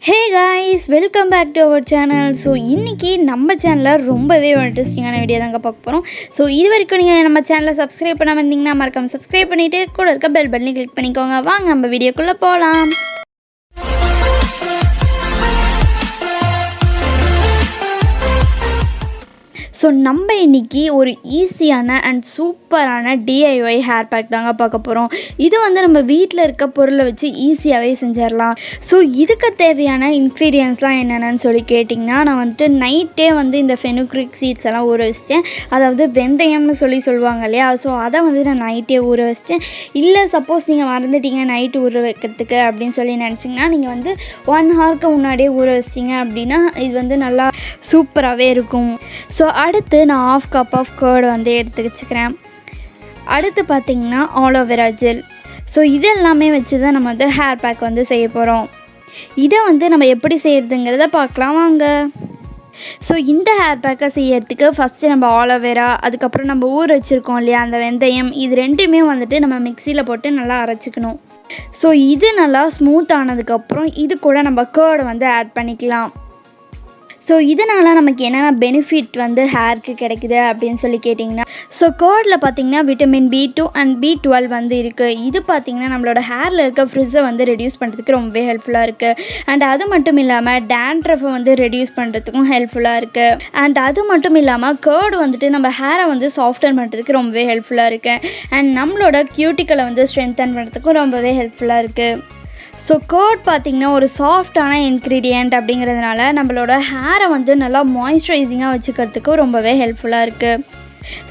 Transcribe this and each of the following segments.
Hey guys, welcome back to our channel. So இன்றைக்கி நம்ம சேனலில் ரொம்பவே இன்ட்ரெஸ்டிங்கான வீடியோ தாங்க பார்க்க போகிறோம். ஸோ இது வரைக்கும் நீங்கள் நம்ம சேனலை சப்ஸ்கிரைப் பண்ணாமல் இருந்தீங்கன்னா மறக்காமல் சப்ஸ்கிரைப் பண்ணிவிட்டு கூட இருக்க பெல் பட்டனை கிளிக் பண்ணிக்கோங்க. வாங்க நம்ம வீடியோக்குள்ளே போகலாம். ஸோ நம்ம இன்றைக்கி ஒரு ஈஸியான அண்ட் சூப்பரான டிஐஒய் ஹேர் பேக் தாங்க பார்க்க போகிறோம். இது நம்ம வீட்டில் இருக்க பொருளை வச்சு ஈஸியாகவே செஞ்சிடலாம். ஸோ இதுக்கு தேவையான இன்க்ரீடியன்ஸ்லாம் என்னென்னு சொல்லி கேட்டிங்கன்னா, நான் நைட்டே இந்த ஃபெனுக்ரிக் சீட்ஸ் எல்லாம் ஊற வச்சிட்டேன். அதாவது வெந்தயம்னு சொல்லுவாங்க இல்லையா. ஸோ அதை நான் நைட்டே ஊற வச்சிட்டேன். இல்லை சப்போஸ் நீங்கள் மறந்துட்டீங்க நைட்டு ஊற வைக்கிறதுக்கு அப்படின்னு சொல்லி நினச்சிங்கன்னா, நீங்கள் 1 ஹவருக்கு முன்னாடியே ஊற வச்சிட்டிங்க அப்படின்னா இது நல்லா சூப்பராகவே இருக்கும். ஸோ அடுத்து நான் 1/2 கப் ஆஃப் கர்டு எடுத்து வச்சுக்கிறேன். அடுத்து பார்த்திங்கன்னா ஆலோவேரா ஜெல். ஸோ இதெல்லாமே வச்சு தான் நம்ம ஹேர் பேக் செய்ய போகிறோம். இதை நம்ம எப்படி செய்கிறதுங்கிறத பார்க்கலாம் வாங்க. ஸோ இந்த ஹேர் பேக்கை செய்யறதுக்கு ஃபஸ்ட்டு நம்ம ஆலோவேரா, அதுக்கப்புறம் நம்ம ஊற வச்சுருக்கோம் இல்லையா அந்த வெந்தயம், இது ரெண்டுமே நம்ம மிக்சியில் போட்டு நல்லா அரைச்சிக்கணும். ஸோ இது நல்லா ஸ்மூத் ஆனதுக்கப்புறம் இது கூட நம்ம கர்டு ஆட் பண்ணிக்கலாம். ஸோ இதனால் நமக்கு என்னென்ன பெனிஃபிட் ஹேருக்கு கிடைக்குது அப்படின்னு சொல்லி கேட்டிங்கன்னா, ஸோ கர்டில் பார்த்திங்கன்னா விட்டமின் B2 அண்ட் B12 இருக்குது. இது பார்த்திங்கன்னா நம்மளோட ஹேரில் இருக்க ஃப்ரிட்ஸை ரெடியூஸ் பண்ணுறதுக்கு ரொம்பவே ஹெல்ப்ஃபுல்லாக இருக்குது. அண்ட் அது மட்டும் இல்லாமல் டேண்ட்ரஃபை ரெடியூஸ் பண்ணுறதுக்கும் ஹெல்ப்ஃபுல்லாக இருக்குது. அண்ட் அது மட்டும் இல்லாமல் கர்டு நம்ம ஹேரை சாஃப்டன் பண்ணுறதுக்கு ரொம்பவே ஹெல்ப்ஃபுல்லாக இருக்குது. அண்ட் நம்மளோட கியூட்டிக்கலை ஸ்ட்ரென்தன் பண்ணுறதுக்கும் ரொம்பவே ஹெல்ப்ஃபுல்லாக இருக்குது. ஸோ கர்ட் பார்த்திங்கன்னா ஒரு சாஃப்டான இன்க்ரீடியண்ட் அப்படிங்கிறதுனால நம்மளோட ஹேரை நல்லா மாய்ஸ்சரைசிங்காக வச்சுக்கிறதுக்கு ரொம்பவே ஹெல்ப்ஃபுல்லாக இருக்குது.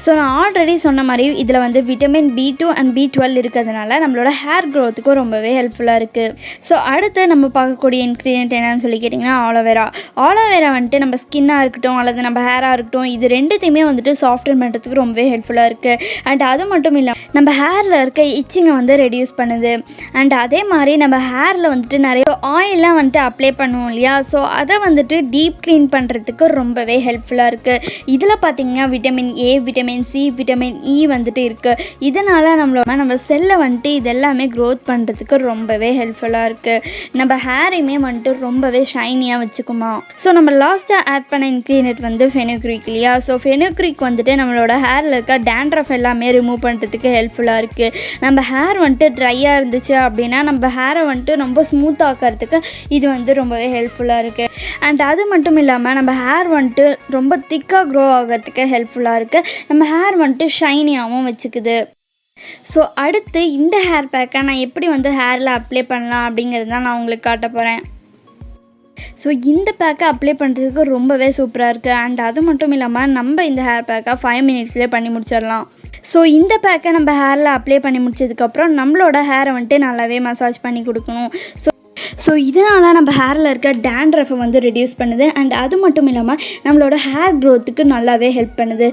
ஸோ நான் ஆல்ரெடி சொன்ன மாதிரி இதில் விட்டமின் B2 அண்ட் B12 இருக்கிறதுனால நம்மளோட ஹேர் க்ரோத்துக்கும் ரொம்பவே ஹெல்ப்ஃபுல்லாக இருக்குது. ஸோ அடுத்து நம்ம பார்க்கக்கூடிய இன்க்ரீடியன்ட் என்னன்னு சொல்லி கேட்டிங்கன்னா ஆலோவேரா. ஆலோவேரா நம்ம ஸ்கின்னாக இருக்கட்டும் அல்லது நம்ம ஹேராக இருக்கட்டும், இது ரெண்டுத்தையுமே சாஃப்டன் பண்ணுறதுக்கு ரொம்பவே ஹெல்ப்ஃபுல்லாக இருக்குது. அண்ட் அது மட்டும் இல்லாமல் நம்ம ஹேரில் இருக்க இச்சிங்கை ரெடியூஸ் பண்ணுது. அண்ட் அதே மாதிரி நம்ம ஹேரில் நிறைய ஆயிலெலாம் அப்ளை பண்ணுவோம் இல்லையா. ஸோ அதை டீப் க்ளீன் பண்ணுறதுக்கு ரொம்பவே ஹெல்ப்ஃபுல்லாக இருக்குது. இதில் பார்த்திங்கன்னா vitamin A, vitamin C, vitamin E இருக்குது. இதனால் நம்ம செல்லை இது எல்லாமே க்ரோத் பண்ணுறதுக்கு ரொம்பவே ஹெல்ப்ஃபுல்லாக இருக்குது. நம்ம ஹேரையுமே ரொம்பவே ஷைனியாக வச்சுக்குமா. ஸோ நம்ம லாஸ்ட்டாக ஆட் பண்ண இன்க்ரீடியன்ட் ஃபெனுக்ரிக் இல்லையா. ஸோ ஃபெனுக்ரிக் நம்மளோட ஹேரில் இருக்க டேண்ட்ரஃப் எல்லாமே ரிமூவ் பண்ணுறதுக்கு ஹெல்ப்ஃபுல்லாக இருக்குது. நம்ம ஹேர் ட்ரையாக இருந்துச்சு அப்படின்னா நம்ம ஹேரை ரொம்ப ஸ்மூத் ஆக்கிறதுக்கு இது ரொம்பவே ஹெல்ப்ஃபுல்லாக இருக்குது. அண்ட் அது மட்டும் இல்லாமல் நம்ம ஹேர் ரொம்ப திக்காக க்ரோ ஆகிறதுக்கு ஹெல்ப்ஃபுல்லாக இருக்குது. நம்ம ஹேர் ஷைனியாகவும் வச்சுக்குது. ஸோ அடுத்து இந்த ஹேர் பேக்கை நான் எப்படி ஹேரில் அப்ளை பண்ணலாம் அப்படிங்கிறது தான் நான் உங்களுக்கு காட்ட போகிறேன். ஸோ இந்த பேக்கை அப்ளை பண்ணுறதுக்கு ரொம்பவே சூப்பராக இருக்குது. அண்ட் அது மட்டும் இல்லாமல் நம்ம இந்த ஹேர் பேக்கை 5 மினிட்ஸ்லேயே பண்ணி முடிச்சிடலாம். ஸோ இந்த பேக்கை நம்ம ஹேரில் அப்ளை பண்ணி முடிச்சதுக்கப்புறம் நம்மளோட ஹேரை நல்லாவே மசாஜ் பண்ணி கொடுக்கணும். ஸோ இதனால் நம்ம ஹேரில் இருக்க டேண்ட்ரஃபை ரெடியூஸ் பண்ணுது. அண்ட் அது மட்டும் இல்லாமல் நம்மளோட ஹேர் க்ரோத்துக்கு நல்லாவே ஹெல்ப் பண்ணுது.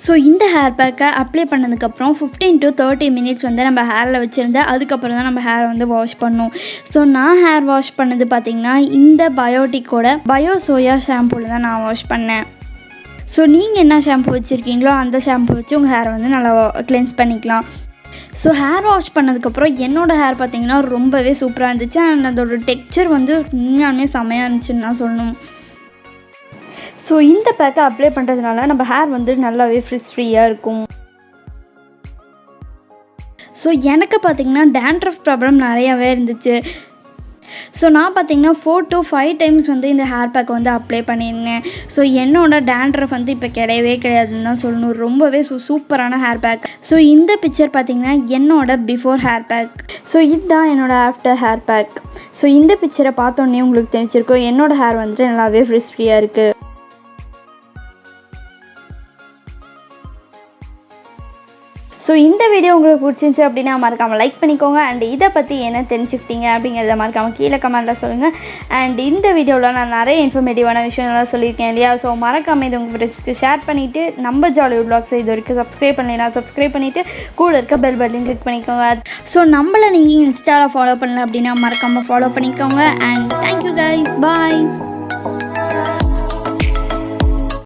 ஸோ இந்த ஹேர் பேக்கை அப்ளை பண்ணதுக்கப்புறம் 15 to 30 மினிட்ஸ் நம்ம ஹேரில் வச்சுருந்தேன். அதுக்கப்புறம் தான் நம்ம ஹேரை வாஷ் பண்ணணும். ஸோ நான் ஹேர் வாஷ் பண்ணது பார்த்திங்கன்னா இந்த பயோட்டிக்கோட பயோ சோயா ஷாம்பூவில் தான் நான் வாஷ் பண்ணேன். ஸோ நீங்கள் என்ன ஷாம்பு வச்சுருக்கீங்களோ அந்த ஷாம்பு வச்சு உங்கள் ஹேரை நல்லா கிளென்ஸ் பண்ணிக்கலாம். ஸோ ஹேர் வாஷ் பண்ணதுக்கப்புறம் என்னோடய ஹேர் பார்த்திங்கன்னா ரொம்பவே சூப்பராக இருந்துச்சு. அண்ட் அதோட டெக்ஸ்சர் உண்மையாலுமே செமையாக இருந்துச்சுன்னு தான் சொல்லணும். ஸோ இந்த பேக்கை அப்ளை பண்ணுறதுனால நம்ம ஹேர் நல்லாவே ஃப்ரீயாக இருக்கும். ஸோ எனக்கு பார்த்திங்கன்னா டேண்ட்ரஃப் ப்ராப்ளம் நிறையாவே இருந்துச்சு. ஸோ நான் பார்த்திங்கன்னா 4 to 5 டைம்ஸ் இந்த ஹேர் பேக்கை அப்ளை பண்ணியிருந்தேன். ஸோ என்னோட டேண்ட்ரஃப் இப்போ கிடையவே கிடையாதுன்னு தான் சொல்லணும். ரொம்பவே சூப்பரான ஹேர் பேக். ஸோ இந்த பிக்சர் பார்த்திங்கன்னா என்னோட பிஃபோர் ஹேர் பேக். ஸோ இதுதான் என்னோடய ஆஃப்டர் ஹேர் பேக். ஸோ இந்த பிக்சரை பார்த்தோன்னே உங்களுக்கு தெரிஞ்சிருக்கும் என்னோடய ஹேர் நல்லாவே ஃப்ரீயாக இருக்குது. ஸோ இந்த வீடியோ உங்களுக்கு பிடிச்சிருந்துச்சி அப்படின்னா மறக்காமல் லைக் பண்ணிக்கோங்க. அண்ட் இதை பற்றி என்ன தெரிஞ்சுக்கிட்டீங்க அப்படிங்கிறத மறக்காமல் கீழே கமெண்ட்டில் சொல்லுங்கள். அண்ட் இந்த வீடியோவில் நான் நிறைய இன்ஃபர்மேட்டிவான விஷயங்கள்லாம் சொல்லியிருக்கேன் இல்லையா. ஸோ மறக்காமல் இது உங்கள் ஃப்ரெண்ட்ஸ்க்கு ஷேர் பண்ணிவிட்டு நம்ம ஜாலிவுட் வ்ளாக்ஸை இது வரைக்கும் சப்ஸ்கிரைப் பண்ணலாம். சப்ஸ்கிரைப் பண்ணிவிட்டு கூட இருக்க பெல் பட்டன் கிளிக் பண்ணிக்கோங்க. ஸோ நம்மளை நீங்கள் இன்ஸ்டாவில் ஃபாலோ பண்ணல அப்படின்னா மறக்காமல் ஃபாலோ பண்ணிக்கோங்க. And thank you guys, bye.